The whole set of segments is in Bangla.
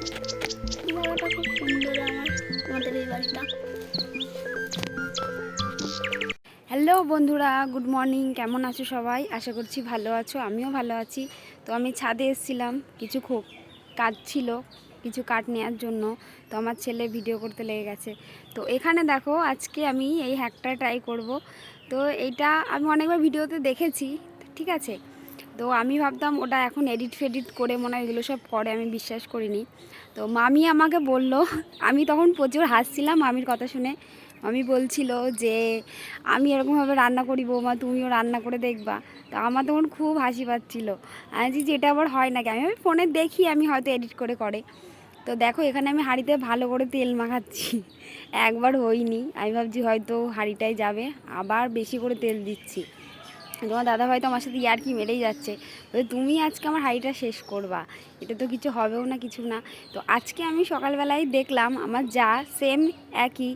জায়গাটা খুব সুন্দর আমাদের এই বাড়িটা। হ্যালো বন্ধুরা, গুড মর্নিং। কেমন আছো সবাই? আশা করছি ভালো আছো, আমিও ভালো আছি। তো আমি ছাদে এসেছিলাম, কিছু কাজ ছিল, কিছু কাঠ নেওয়ার জন্য। তো আমার ছেলে ভিডিও করতে লেগে গেছে। তো এখানে দেখো, আজকে আমি এই হ্যাকটা ট্রাই করব। তো এইটা আমি অনেকবার ভিডিওতে দেখেছি, ঠিক আছে। তো আমি ভাবতাম ওটা এখন এডিট ফেডিট করে মনে হয় এগুলো সব করে, আমি বিশ্বাস করিনি। তো মামি আমাকে বলল, আমি তখন প্রচুর হাসছিলাম মামির কথা শুনে। মামি বলছিল যে আমি এরকমভাবে রান্না করি বৌমা, তুমিও রান্না করে দেখবা। তো আমার তখন খুব হাসি পাচ্ছিলো। আমি যে এটা আবার হয় নাকি, আমি ফোনে দেখি আমি হয়তো এডিট করে। তো দেখো এখানে আমি হাঁড়িতে ভালো করে তেল মাখাচ্ছি। একবার হয়নি, আমি ভাবছি হয়তো হাঁড়িটাই যাবে, আবার বেশি করে তেল দিচ্ছি। তোমার দাদাভাই তো আমার সাথে ইয়ার্কি মেরেই যাচ্ছে, তুমি আজকে আমার হাঁড়িটা শেষ করবা, এটা তো কিছু হবেও না, কিছু না। তো আজকে আমি সকালবেলায় দেখলাম আমার যা সেম একই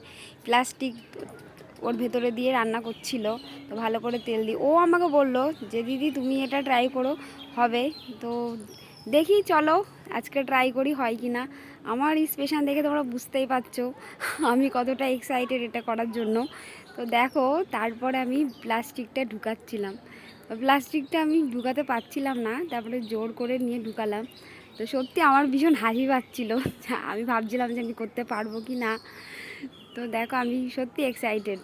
প্লাস্টিক ওর ভেতরে দিয়ে রান্না করছিল। তো ভালো করে তেল দিই, ও আমাকে বলল যে দিদি তুমি এটা ট্রাই করো, হবে। তো দেখি, চলো আজকে ট্রাই করি হয় কি না। আমার এক্সপ্রেশন দেখে তোমরা বুঝতেই পারছো আমি কতটা এক্সাইটেড এটা করার জন্য। তো দেখো, তারপরে আমি প্লাস্টিকটা ঢুকাচ্ছিলাম, প্লাস্টিকটা আমি ঢুকাতে পারছিলাম না, তারপরে জোর করে নিয়ে ঢুকালাম। তো সত্যি আমার ভীষণ হাসি পাচ্ছিলো, আমি ভাবছিলাম যে আমি করতে পারবো কি না। তো দেখো আমি সত্যি এক্সাইটেড।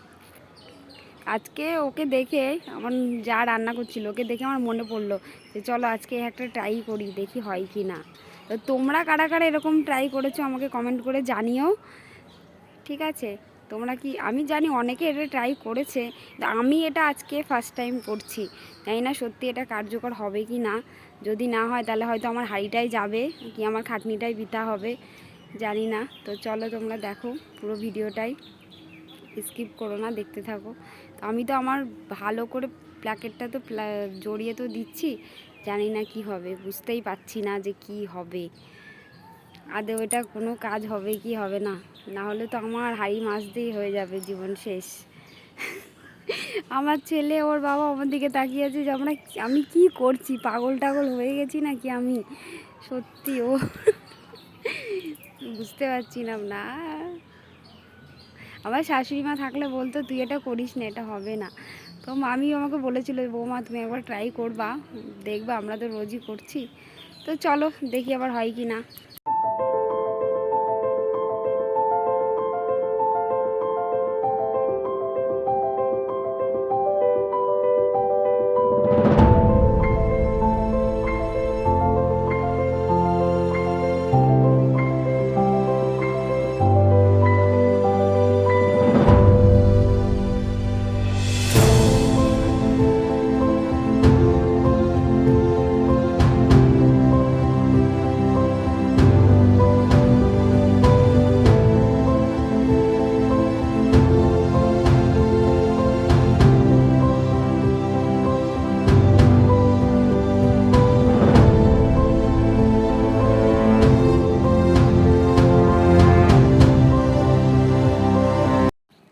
আজকে ওকে দেখে, আমার যা রান্না করছিল ওকে দেখে আমার মনে পড়লো যে চলো আজকে একটা ট্রাই করি, দেখি হয় কি না। তো তোমরা কারা কারা এরকম ট্রাই করেছো আমাকে কমেন্ট করে জানিও, ঠিক আছে। তোমরা কি, আমি জানি অনেকে এটা ট্রাই করেছে, আমি এটা আজকে ফার্স্ট টাইম করছি, জানি না সত্যি এটা কার্যকর হবে কি না। যদি না হয় তাহলে হয়তো আমার হাঁড়িটাই যাবে, কি আমার খাটনিটাই বৃথা হবে, জানি না। তো চলো তোমরা দেখো পুরো ভিডিওটাই, স্কিপ করো না, দেখতে থাকো। তো আমি তো আমার ভালো করে প্ল্যাকেটটা তো জড়িয়ে তো দিচ্ছি, জানি না কি হবে, বুঝতেই পারছি না যে কি হবে, আদৌ এটা কোনো কাজ হবে কি হবে না। না হলে তো আমার হাঁড়ি মাছ দিয়েই হয়ে যাবে, জীবন শেষ। আমার ছেলে ওর বাবা আমার দিকে তাকিয়ে আছে যে আমি কি করছি, পাগল টাগল হয়ে গেছি নাকি আমি, সত্যি ও বুঝতে পারছিলাম না। আমার শাশুড়ি মা থাকলে বলতো তুই এটা করিস না, এটা হবে না। তো মামি আমাকে বলেছিল বৌমা তুমি একবার ট্রাই করবা, দেখবা, আমরা তো রোজই করছি। তো চলো দেখি আবার হয় কি না।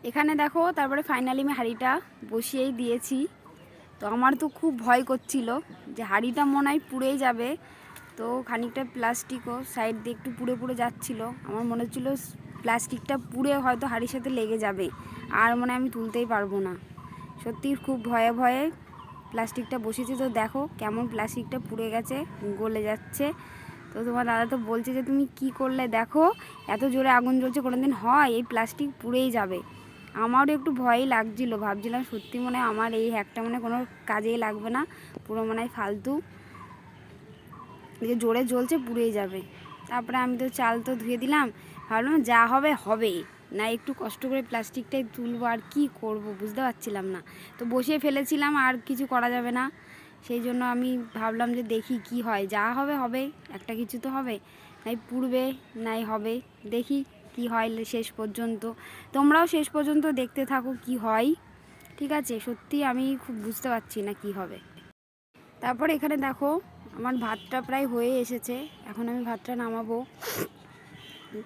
এখানে দেখো, তারপরে ফাইনালি আমি হাঁড়িটা বসিয়েই দিয়েছি। তো আমার তো খুব ভয় করছিল যে হাঁড়িটা মনে হয় পুড়েই যাবে। তো খানিকটা প্লাস্টিকও সাইড দিয়ে একটু পুড়ে পুড়ে যাচ্ছিলো, আমার মনে হচ্ছিলো প্লাস্টিকটা পুড়ে হয়তো হাঁড়ির সাথে লেগে যাবে, আর মনে হয় আমি তুলতেই পারবো না। সত্যি খুব ভয়ে ভয়ে প্লাস্টিকটা বসেছি। তো দেখো কেমন প্লাস্টিকটা পুড়ে গেছে, গলে যাচ্ছে। তো তোমার দাদা তো বলছে যে তুমি কি করলে, দেখো এত জোরে আগুন জ্বলছে, কোনোদিন হয় এই প্লাস্টিক পুড়েই যাবে। আমারও একটু ভয়ই লাগছিলো, ভাবছিলাম সত্যি মনে হয় আমার এই হ্যাকটা মনে কোনো কাজেই লাগবে না, পুরো মনে হয় ফালতু, যে জোরে জ্বলছে পুড়েই যাবে। তারপরে আমি তো চাল তো ধুয়ে দিলাম, ভাবলাম যা হবে হবে, না একটু কষ্ট করে প্লাস্টিকটাই তুলবো, আর কি করব বুঝতে পারছিলাম না। তো বসিয়ে ফেলেছিলাম, আর কিছু করা যাবে না, সেই জন্য আমি ভাবলাম যে দেখি কি হয়, যা হবে হবে, একটা কিছু তো হবে, নাই পুড়বে নাই হবে, দেখি কি হয় শেষ পর্যন্ত। তোমরাও শেষ পর্যন্ত দেখতে থাকো কি হয়, ঠিক আছে। সত্যি আমি খুব বুঝতে পারছি না কি হবে। তারপর এখানে দেখো আমার ভাতটা প্রায় হয়ে এসেছে, এখন আমি ভাতটা নামাবো।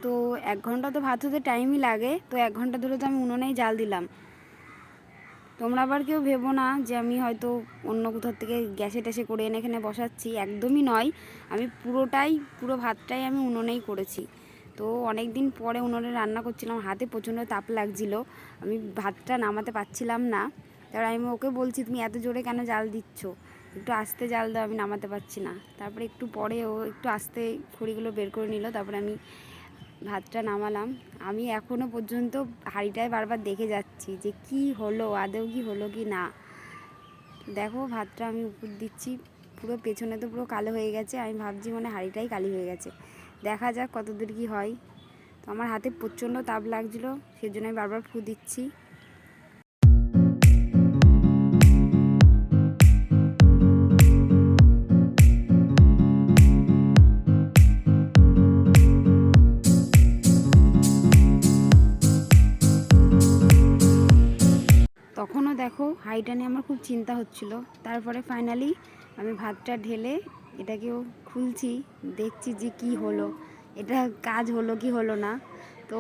তো 1 ঘন্টা তো ভাত হতে টাইমই লাগে, তো 1 ঘন্টা ধরে তো আমি উনুনেই জাল দিলাম। তোমরা আবার কেউ ভেবো না যে আমি হয়তো অন্য কোথাও থেকে গ্যাসে ট্যাসে করে এনে এখানে বসাচ্ছি, একদমই নয়। আমি পুরো ভাতটাই আমি উনুনেই করেছি। তো অনেক দিন পরে উনুনে রান্না করছিলাম, হাতে প্রচণ্ড তাপ লাগছিল, আমি ভাতটা নামাতে পারছিলাম না। তারপর আমি ওকে বলছি তুমি এত জোরে কেন জাল দিচ্ছ, একটু আস্তে জাল দাও, আমি নামাতে পারছি না। তারপরে একটু পরে ও একটু আস্তে খড়িগুলো বের করে নিল, তারপরে আমি ভাতটা নামালাম। আমি এখনও পর্যন্ত হাঁড়িটায় বারবার দেখে যাচ্ছি যে কি হলো, আদৌ কি হলো কি না। দেখো ভাতটা আমি উপর দিচ্ছি, পুরো পেছনে তো পুরো কালো হয়ে গেছে। আমি ভাবছি মানে হাঁড়িটাই কালি হয়ে গেছে। দেখা যাক কতদূর কি হয়। তো আমার হাতে প্রচণ্ড তাপ লাগছিলো, সেজন্য আমি বারবার ফু দিচ্ছি। তখনও দেখো হাঁড়িটা নিয়ে আমার খুব চিন্তা হচ্ছিল। তারপরে ফাইনালি আমি ভাতটা ঢেলে এটাকেও খুলছি, দেখছি যে কি হলো, এটা কাজ হলো কি হলো না। তো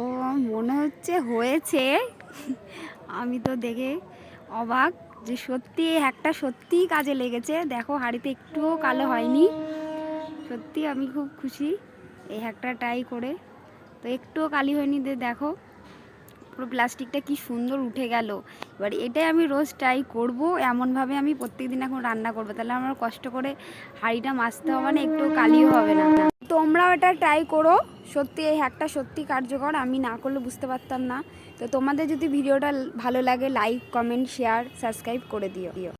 মনে হচ্ছে হয়েছে। আমি তো দেখে অবাক যে সত্যি একটা সত্যিই কাজে লেগেছে। দেখো হাঁড়িতে একটুও কালো হয়নি, সত্যি আমি খুব খুশি এই একটা ট্রাই করে। তো একটুও কালি হয়নি, দেখো পুরো প্লাস্টিকটা কি সুন্দর উঠে গেল। এবার এটাই আমি রোজ ট্রাই করব, এমনভাবে আমি প্রত্যেকদিন এখন রান্না করবো, তাহলে আমার কষ্ট করে হাঁড়িটা মাজতে হবে না, একটু কালিও হবে না। তোমরাও এটা ট্রাই করো, সত্যি এই হ্যাকটা সত্যি কার্যকর, আমি না করলে বুঝতে পারতাম না। তো তোমাদের যদি ভিডিওটা ভালো লাগে লাইক কমেন্ট শেয়ার সাবস্ক্রাইব করে দিও।